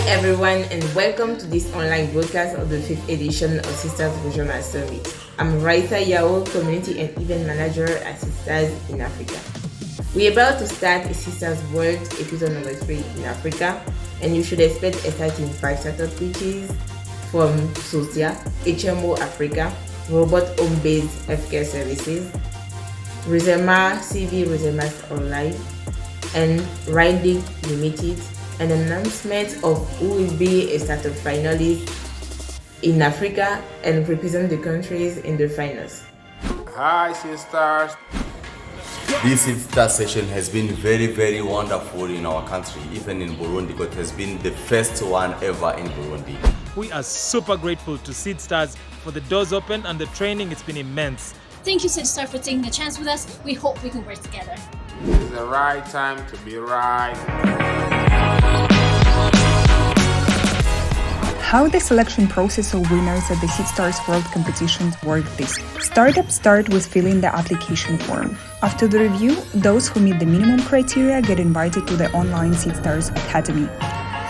everyone, and welcome to this online broadcast of the 5th edition of Seedstars Regional Survey. I'm Raisa Yao, Community and Event Manager at Seedstars in Africa. We're about to start a Seedstars World episode number 3 in Africa, and you should expect exciting 5 startup pitches from Socia, HMO Africa, Robot Home-Based Healthcare Services, Resema CV Resemas Online, and Riding Limited, an announcement of who will be a startup finalist in Africa and represent the countries in the finals. Hi, Seedstars. This Seedstars session has been very, very wonderful in our country, even in Burundi, because it has been the first one ever in Burundi. We are super grateful to Seedstars for the doors open and the training. It's been immense. Thank you, Seedstars, for taking a chance with us. We hope we can work together. This is the right time to be right. How the selection process of winners at the Seedstars World Competition work this week. Startups start with filling the application form. After the review, those who meet the minimum criteria get invited to the online Seedstars Academy.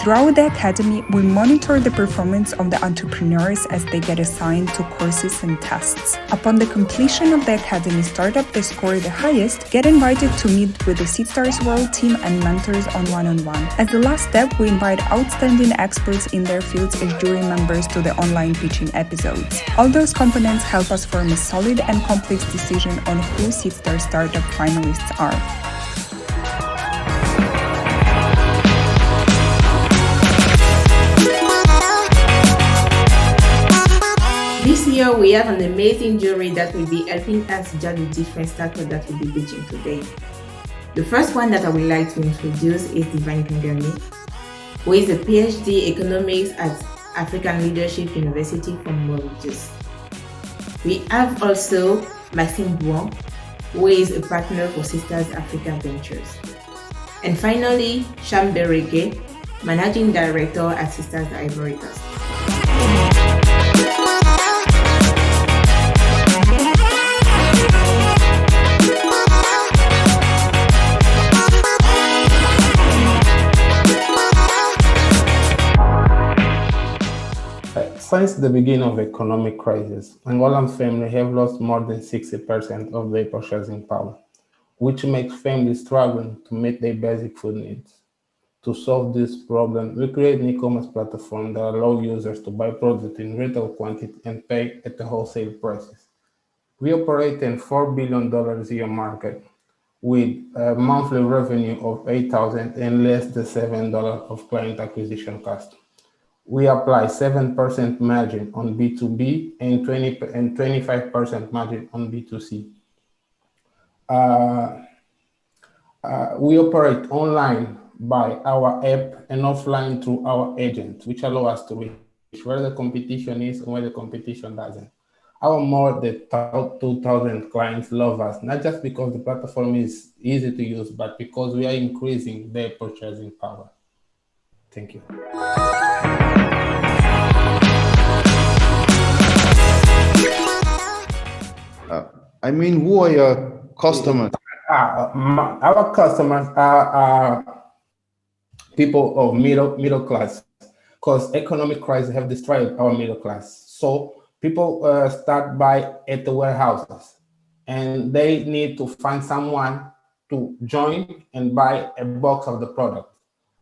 Throughout the academy, we monitor the performance of the entrepreneurs as they get assigned to courses and tests. Upon the completion of the academy, startup that score the highest get invited to meet with the Seedstars World team and mentors on one-on-one. As the last step, we invite outstanding experts in their fields as jury members to the online pitching episodes. All those components help us form a solid and complex decision on who Seedstars startup finalists are. This year, we have an amazing jury that will be helping us judge the different startups that will be pitching today. The first one that I would like to introduce is Divine Kangami, who is a PhD Economics at African Leadership University from Mauritius. We have also Maxime Bouin, who is a partner for Seedstars Africa Ventures. And finally, Sham Bereke, Managing Director at Seedstars Ivory Coast. Since the beginning of the economic crisis, Angolan families have lost more than 60% of their purchasing power, which makes families struggling to meet their basic food needs. To solve this problem, we create an e-commerce platform that allows users to buy products in retail quantity and pay at the wholesale prices. We operate in $4 billion a year market with a monthly revenue of $8,000 and less than $7 of client acquisition cost. We apply 7% margin on B2B and 25% margin on B2C. We operate online by our app and offline through our agent, which allow us to reach where the competition is and where the competition doesn't. Our more than 2,000 clients love us, not just because the platform is easy to use, but because we are increasing their purchasing power. Thank you. Who are your customers? Our customers are people of middle class, because economic crisis have destroyed our middle class. So people start by at the warehouses, and they need to find someone to join and buy a box of the product.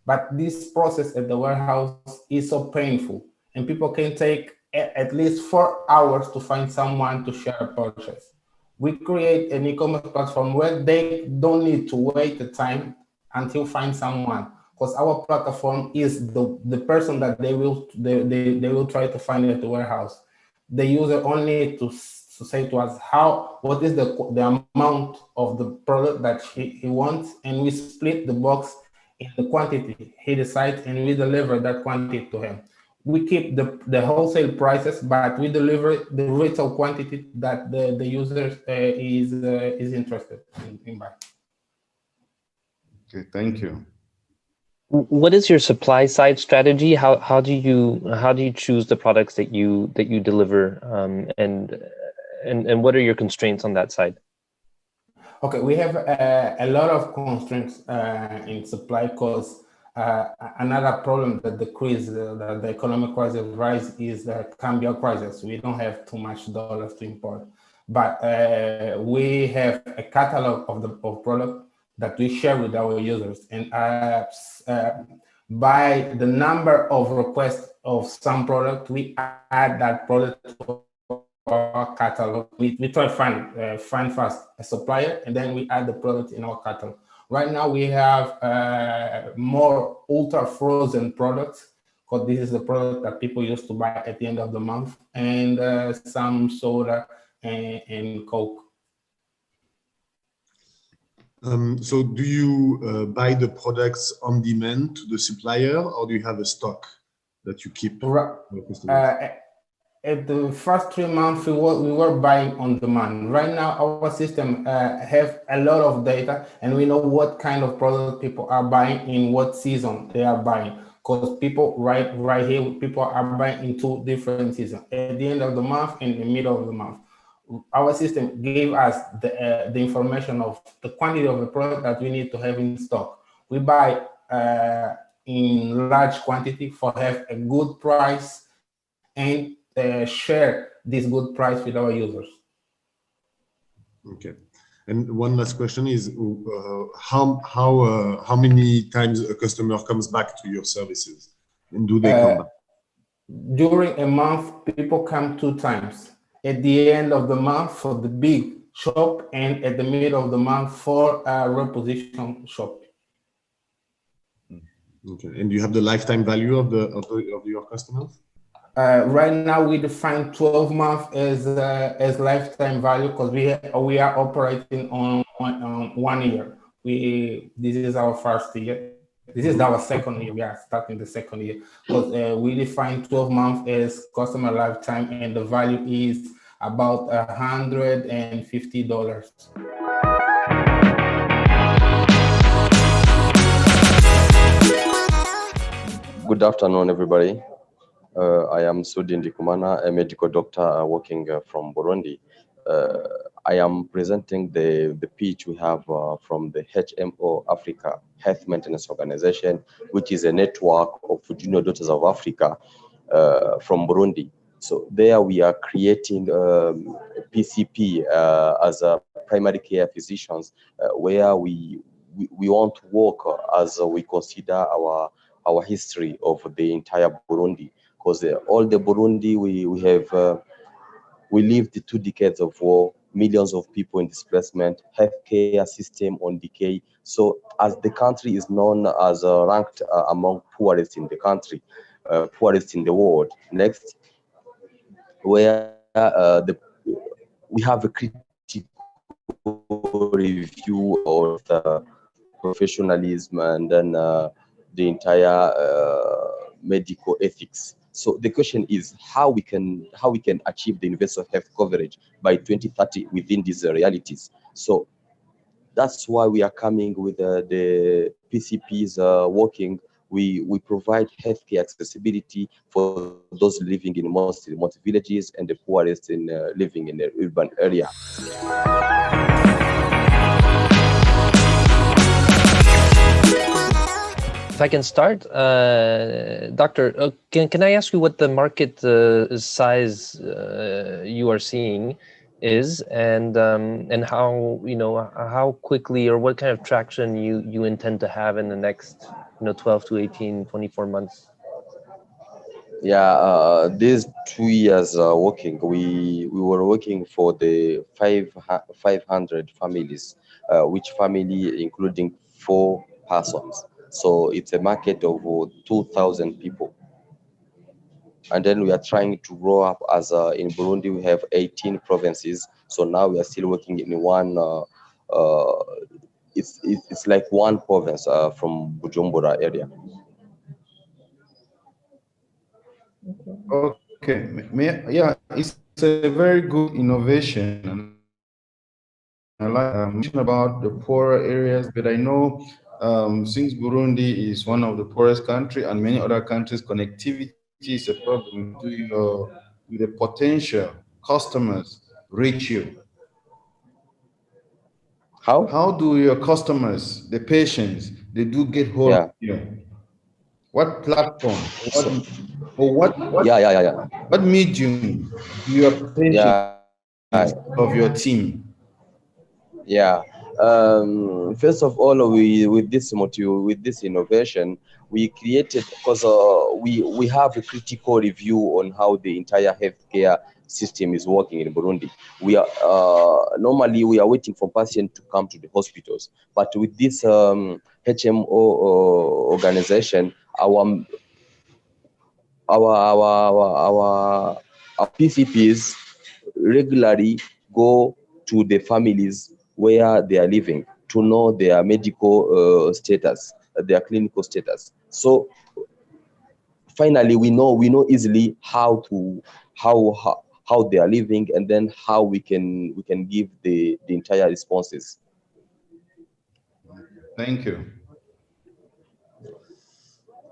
But this process at the warehouse is so painful, and people can take at least 4 hours to find someone to share a purchase. We create an e-commerce platform where they don't need to wait the time until find someone, because our platform is the person that they will try to find at the warehouse. The user only need to say to us what is the amount of the product that he wants, and we split the box in the quantity he decides, and we deliver that quantity to him. We keep the wholesale prices, but we deliver the retail quantity that the user is interested in buying. Okay, thank you. What is your supply side strategy? How do you choose the products that you deliver, and what are your constraints on that side? Okay, we have a lot of constraints in supply, because another problem that the economic crisis rise is the cambio crisis. We don't have too much dollars to import, but we have a catalog of products that we share with our users, and by the number of requests of some product, we add that product to our catalog. We try to find first a supplier, and then we add the product in our catalog. Right now we have more ultra frozen products, because this is the product that people used to buy at the end of the month, and some soda and Coke. So do you buy the products on demand to the supplier, or do you have a stock that you keep? At the first 3 months, we were buying on demand. Right now, our system have a lot of data, and we know what kind of product people are buying in what season they are buying. Because people right here, people are buying in 2 different seasons, at the end of the month and in the middle of the month. Our system gave us the information of the quantity of the product that we need to have in stock. We buy in large quantity for have a good price, and share this good price with our users. Okay. And one last question is, how many times a customer comes back to your services, and do they come back? During a month, people come 2 times. At the end of the month for the big shop, and at the middle of the month for a reposition shop. Okay. And do you have the lifetime value of your customers? Right now, we define 12 months as lifetime value, because we are operating on 1 year. This is our first year. This is our second year. We are starting the second year, because we define 12 months as customer lifetime, and the value is about $150. Good afternoon, everybody. I am Sudi Ndikumana, a medical doctor working from Burundi. I am presenting the pitch we have from the HMO Africa Health Maintenance Organization, which is a network of junior doctors of Africa from Burundi. So there we are creating PCP as a primary care physicians, where we want to work as we consider our history of the entire Burundi. Because all the Burundi, we lived 2 decades of war, millions of people in displacement, healthcare system on decay. So as the country is known as ranked among poorest in the country, poorest in the world. Next, where we have a critical review of the professionalism and then the entire medical ethics. So the question is how we can achieve the universal health coverage by 2030 within these realities. So that's why we are coming with the PCPs working. We provide healthcare accessibility for those living in most remote villages and the poorest in living in the urban area. If I can start, Doctor, can I ask you what the market size you are seeing is, and how how quickly or what kind of traction you intend to have in the next 12 to 18, 24 months? Yeah, these 2 years working, we were working for the 500 families, which family including 4 persons. So it's a market of 2,000 people. And then we are trying to grow up as in Burundi, we have 18 provinces. So now we are still working in one, it's like one province from Bujumbura area. Okay, yeah, it's a very good innovation. I like mention about the poorer areas, but I know since Burundi is one of the poorest countries and many other countries, connectivity is a problem. With the potential customers reach you? How do your customers, the patients, they do get hold of you? What platform? So, What what medium you are presenting of your team? Yeah. First of all, with this motive, with this innovation, we created because we have a critical review on how the entire healthcare system is working in Burundi. We are normally we are waiting for patients to come to the hospitals, but with this HMO organization, our PCPs regularly go to the families where they are living to know their medical status, their clinical status. So finally, we know easily how they are living, and then how we can give the entire responses. Thank you.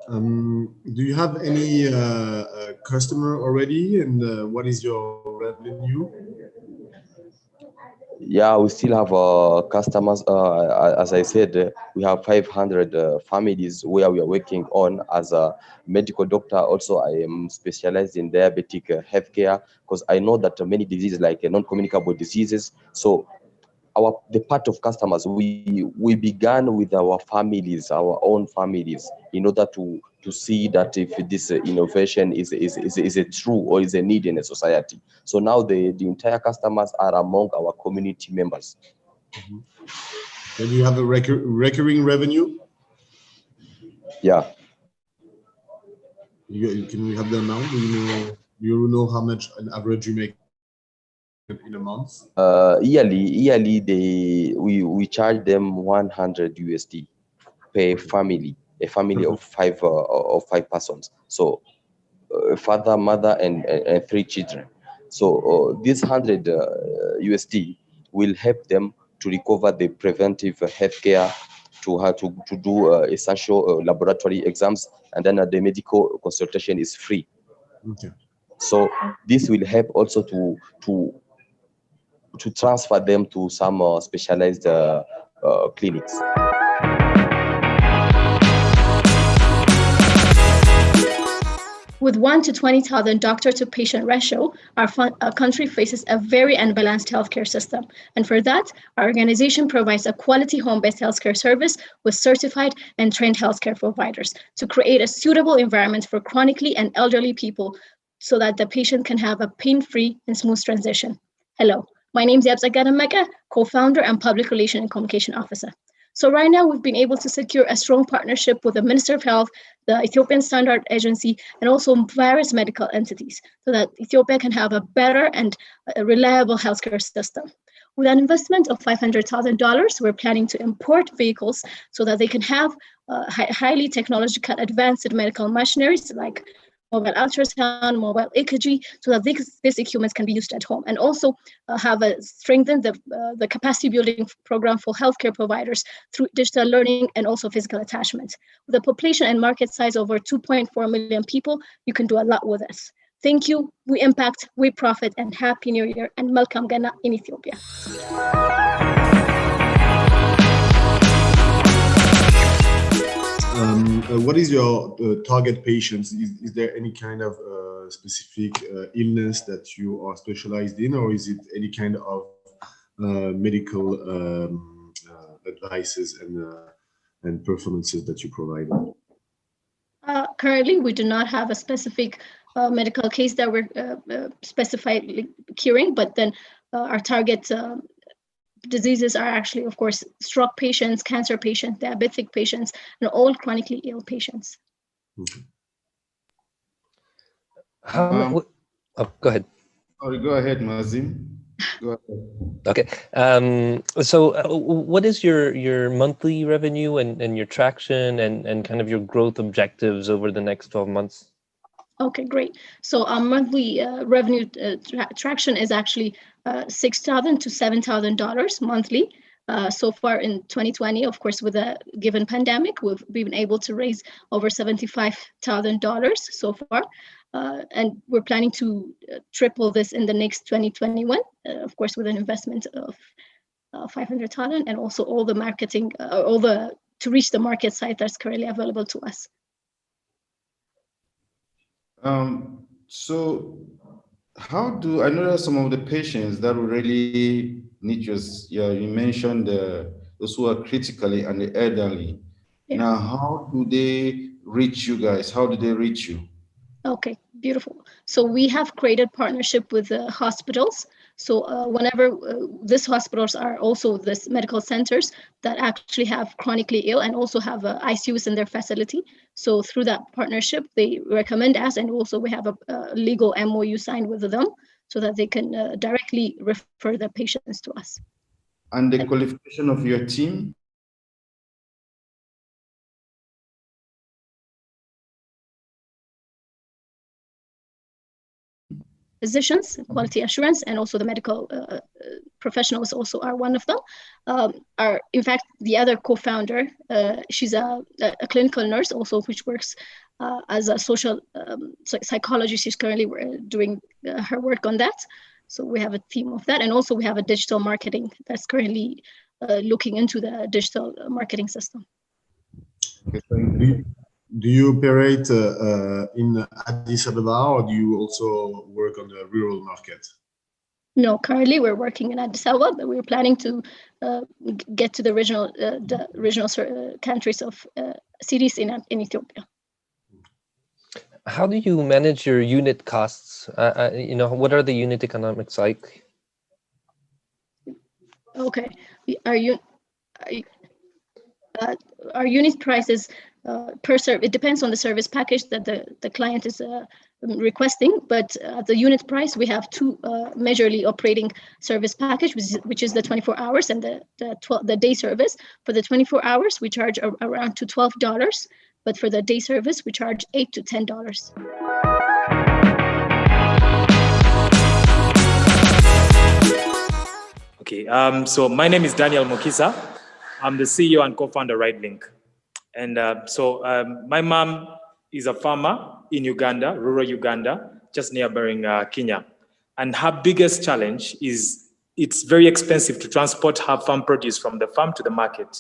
Do you have any customer already, and what is your revenue? Yeah, we still have customers. As I said, we have 500 families where we are working on as a medical doctor. Also, I am specialized in diabetic healthcare because I know that many diseases like non-communicable diseases. So the part of customers, we began with our families, our own families, in order to see that if this innovation is a true or is a need in a society. So now the entire customers are among our community members. Mm-hmm. Then you have a recurring revenue? Yeah. Can we have the amount? Do you know how much an average you make in a month? Yearly, we charge them 100 USD per family, a family of five persons. So father, mother, and 3 children. So this 100 USD will help them to recover the preventive healthcare, to do essential laboratory exams, and then the medical consultation is free. Okay. So this will help also to transfer them to some specialized clinics. With 1 to 20,000 doctor-to-patient ratio, our country faces a very unbalanced healthcare system. And for that, our organization provides a quality home-based healthcare service with certified and trained healthcare providers to create a suitable environment for chronically and elderly people so that the patient can have a pain-free and smooth transition. Hello, my name is Yabza Gadameka, co-founder and public relation and communication officer. So right now, we've been able to secure a strong partnership with the Minister of Health, the Ethiopian Standard Agency, and also various medical entities so that Ethiopia can have a better and reliable healthcare system. With an investment of $500,000, we're planning to import vehicles so that they can have highly technological advanced medical machineries like mobile ultrasound, mobile EKG, so that these basic humans can be used at home, and also have strengthened the capacity building program for healthcare providers through digital learning and also physical attachment. With a population and market size over 2.4 million people, you can do a lot with us. Thank you. We impact, we profit, and Happy New Year and Welcome Ghana in Ethiopia. What is your target patients? Is there any kind of specific illness that you are specialized in, or is it any kind of medical advices and performances that you provide? Currently, we do not have a specific medical case that we're specified curing, but then our target diseases are actually, of course, stroke patients, cancer patients, diabetic patients, and all chronically ill patients. Okay. Go ahead. Sorry, go ahead, Mazim. Go ahead. Okay. So what is your monthly revenue and your traction and kind of your growth objectives over the next 12 months? Okay, great. So our monthly revenue traction is actually $6,000 to $7,000 monthly. So far in 2020, of course, with a given pandemic, we've been able to raise over $75,000 so far. And we're planning to triple this in the next 2021, of course, with an investment of $500,000 and also all the marketing, to reach the market site that's currently available to us. So how do I know that some of the patients that will really need your, you mentioned those who are critically and the elderly. Yeah. Now, how do they reach you guys? How do they reach you? Okay, beautiful. So we have created partnership with hospitals. So whenever these hospitals are also this medical centers that actually have chronically ill and also have ICUs in their facility. So through that partnership, they recommend us, and also we have a legal MOU signed with them so that they can directly refer the patients to us. And the qualification of your team? Physicians, quality assurance, and also the medical professionals also are one of them. Are in fact the other co-founder. She's a clinical nurse also, which works as a social psychologist. She's currently doing her work on that. So we have a team of that, and also we have a digital marketing that's currently looking into the digital marketing system. Okay, do you operate in Addis Ababa, or do you also work on the rural market? No, currently we're working in Addis Ababa, but we're planning to get to the regional countries of cities in Ethiopia. How do you manage your unit costs? What are the unit economics like? Okay, our unit prices per service. It depends on the service package that the client is requesting, but the unit price, we have two majorly operating service package, which is the 24 hours and the day service. For the 24 hours, we charge around to $12, but for the day service, we charge $8 to $10. Okay, so my name is Daniel Mokisa. I'm the CEO and co-founder RideLink. And my mom is a farmer in Uganda, rural Uganda, just neighboring Kenya. And her biggest challenge is it's very expensive to transport her farm produce from the farm to the market,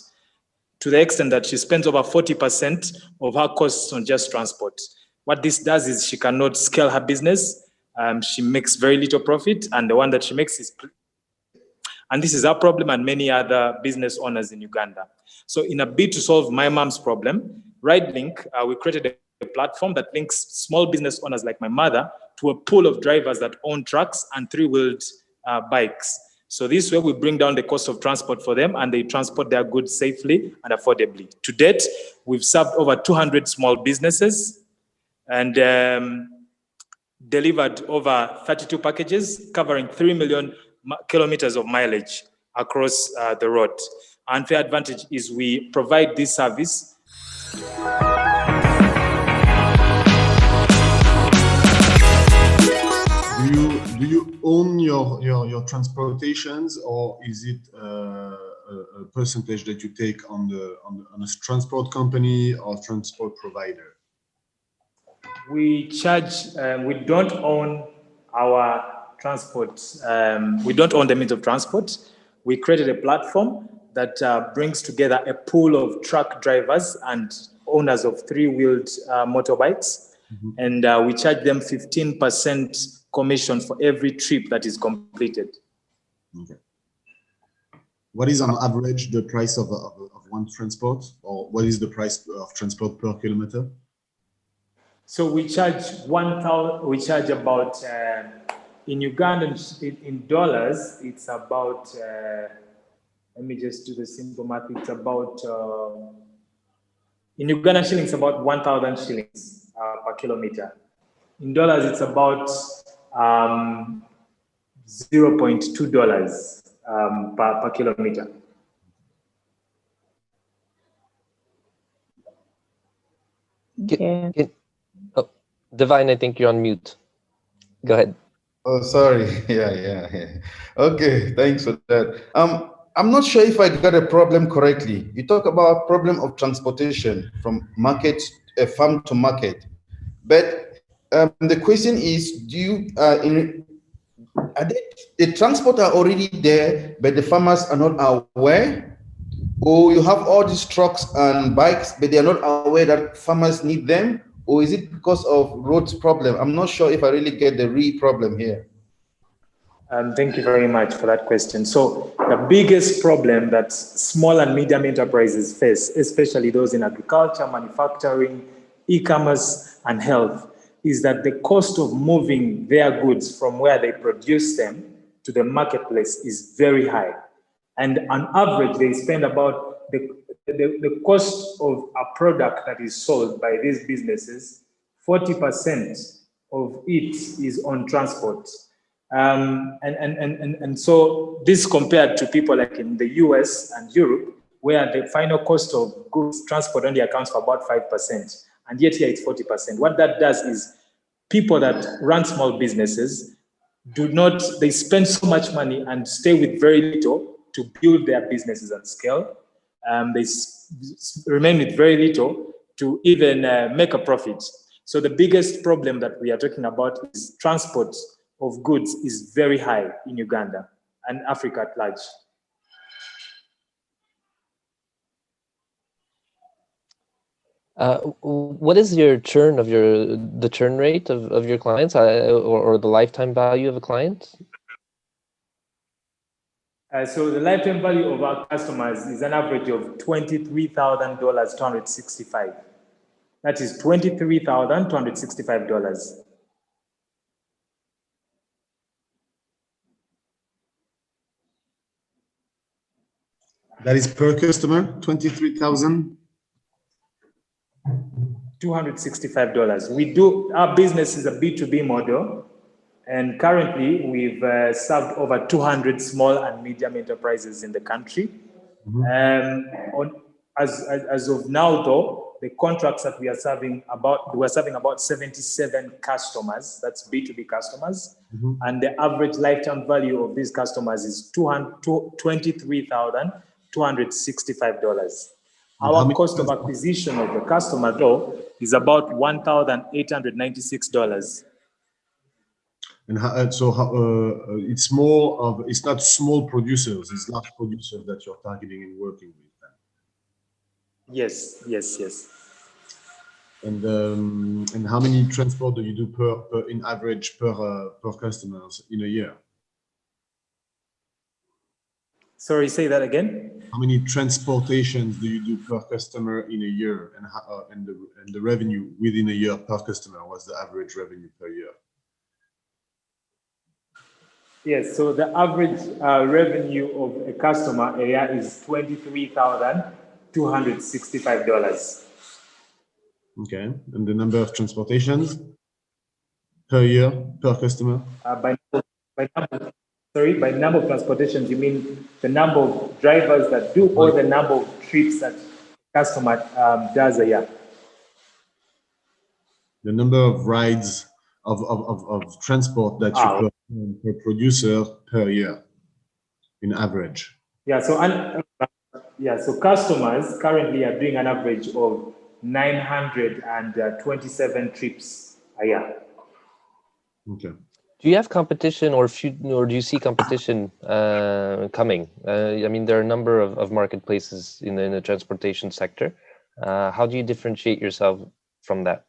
to the extent that she spends over 40% of her costs on just transport. What this does is she cannot scale her business. She makes very little profit, and the one that she makes is... And this is our problem and many other business owners in Uganda. So in a bid to solve my mom's problem, RideLink, we created a platform that links small business owners like my mother to a pool of drivers that own trucks and three-wheeled bikes. So this way we bring down the cost of transport for them, and they transport their goods safely and affordably. To date, we've served over 200 small businesses and delivered over 32 packages covering 3 million kilometers of mileage across the road. Unfair advantage is we provide this service. Do you own your transportations, or is it a percentage that you take on a transport company or transport provider? We charge. We don't own our transport. We don't own the means of transport. We created a platform that brings together a pool of truck drivers and owners of three-wheeled motorbikes. Mm-hmm. And we charge them 15% commission for every trip that is completed. Okay. What is on average the price of one transport, or what is the price of transport per kilometer? So we charge 1,000. We charge about in Ugandan in dollars. It's about. Let me just do the simple math. It's about in Ugandan shillings about 1,000 shillings per kilometer. In dollars, it's about $0.2 per kilometer. Oh, Divine, I think you're on mute. Go ahead. Oh, sorry. Yeah. Okay, thanks for that. I'm not sure if I got a problem correctly. You talk about problem of transportation from market, farm to market, but the question is, do you the transport are already there, but the farmers are not aware, or you have all these trucks and bikes, but they are not aware that farmers need them, or is it because of roads problem? I'm not sure if I really get the real problem here. Thank you very much for that question. So the biggest problem that small and medium enterprises face, especially those in agriculture, manufacturing, e-commerce, and health, is that the cost of moving their goods from where they produce them to the marketplace is very high. And on average, they spend about the cost of a product that is sold by these businesses, 40% of it is on transport. And so this compared to people like in the US and Europe, where the final cost of goods transport only accounts for about 5%, and yet here it's 40%. What that does is people that run small businesses they spend so much money and stay with very little to build their businesses at scale. They remain with very little to even make a profit. So the biggest problem that we are talking about is transport of goods is very high in Uganda and Africa at large. What is your the churn rate of your clients, or the lifetime value of a client? So the lifetime value of our customers is an average of $23,265. That is $23,265. That is per customer, 23,000. $265. Our business is a B2B model, and currently we've served over 200 small and medium enterprises in the country. As of now, though, the contracts that we're serving about 77 customers. That's B2B customers, and the average lifetime value of these customers is $23,265. Our cost of acquisition of the customer, though, is about $1,896. And it's more of, it's not small producers, it's large producers that you're targeting and working with them. Yes. And how many transport do you do in average per customers in a year? Sorry, say that again. How many transportations do you do per customer in a year, and the revenue within a year per customer? What's the average revenue per year? Yes, so the average revenue of a customer area is $23,265. Okay, and the number of transportations per year per customer? By number of transportations, you mean the number of drivers that do, or the number of trips that customer does a year? The number of rides of transport that you perform per producer per year, in average. Yeah, so customers currently are doing an average of 927 trips a year. Okay. Do you have competition, or do you see competition coming? I mean, there are a number of marketplaces in the transportation sector. How do you differentiate yourself from that?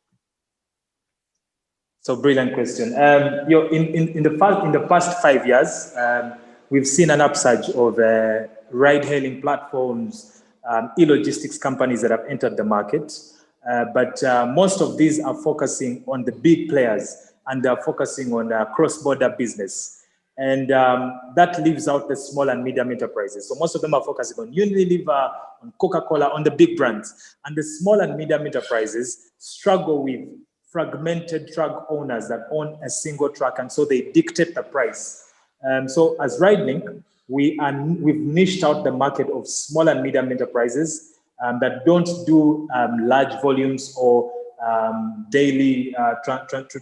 So, brilliant question. In the past 5 years, we've seen an upsurge of ride-hailing platforms, e-logistics companies that have entered the market. But most of these are focusing on the big players, and they're focusing on cross-border business. And that leaves out the small and medium enterprises. So most of them are focusing on Unilever, on Coca-Cola, on the big brands. And the small and medium enterprises struggle with fragmented truck owners that own a single truck, and so they dictate the price. So as RideLink, we've niched out the market of small and medium enterprises that don't do large volumes or daily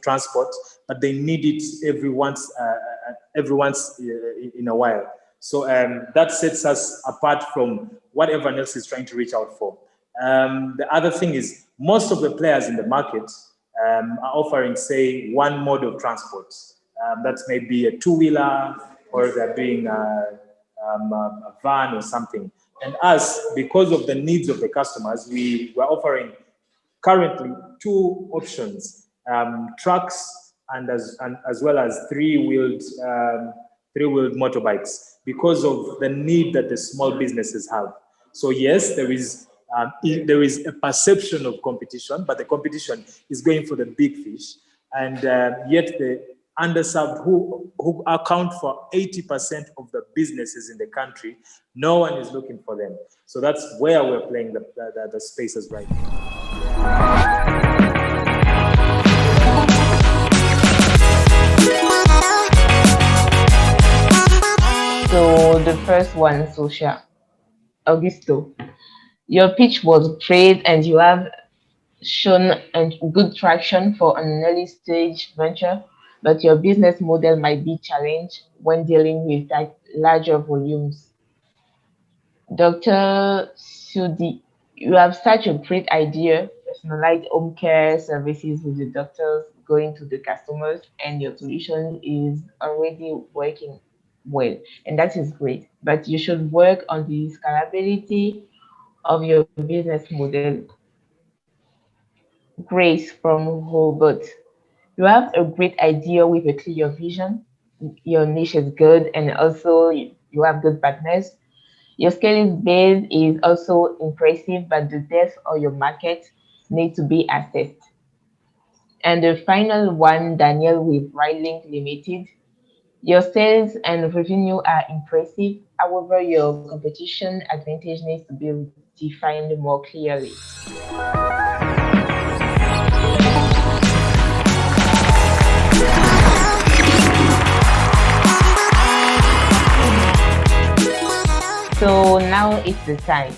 transport, but they need it every once in a while. So that sets us apart from what everyone else is trying to reach out for. The other thing is, most of the players in the market are offering, say, one mode of transport. That's maybe a two-wheeler, or they're doing a van or something. And us, because of the needs of the customers, we're offering currently 2 options, trucks and as well as three-wheeled motorbikes, because of the need that the small businesses have. So yes, there is a perception of competition, but the competition is going for the big fish, and yet the underserved, who account for 80% of the businesses in the country, no one is looking for them. So that's where we're playing the spaces right now. So the first one, social. Augusto, your pitch was great and you have shown good traction for an early stage venture, but your business model might be challenged when dealing with larger volumes. Dr. Sudi, you have such a great idea, personalized home care services with the doctors going to the customers, and your solution is already working well, and that is great. But you should work on the scalability of your business model. Grace from Hobart, you have a great idea with a clear vision. Your niche is good, and also you have good partners. Your scaling base is also impressive, but the depth of your market needs to be assessed. And the final one, Daniel with Rylink Limited. Your sales and revenue are impressive. However, your competition advantage needs to be defined more clearly. So now it's the time.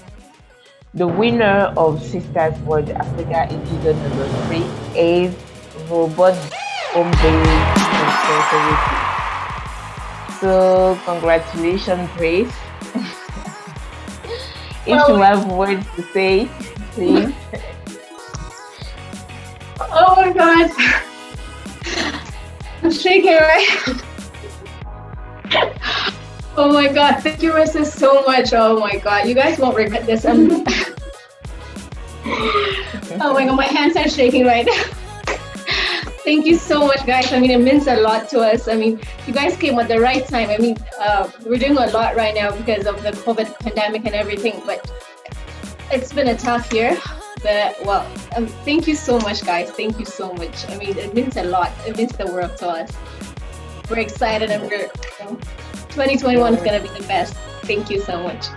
The winner of Seedstars World Africa episode number 3 is Robot Home-Based Responsibility. So congratulations, Grace. If you have words to say, please. Oh my God. I'm shaking, right? Oh my God, thank you guys so much. Oh my God, you guys won't regret this. Oh my God, my hands are shaking right now. Thank you so much, guys. I mean, it means a lot to us. I mean, you guys came at the right time. I mean, we're doing a lot right now because of the COVID pandemic and everything, but it's been a tough year. But well, thank you so much, guys. Thank you so much. I mean, it means a lot. It means the world to us. We're excited and we're 2021 is going to be the best. Thank you so much.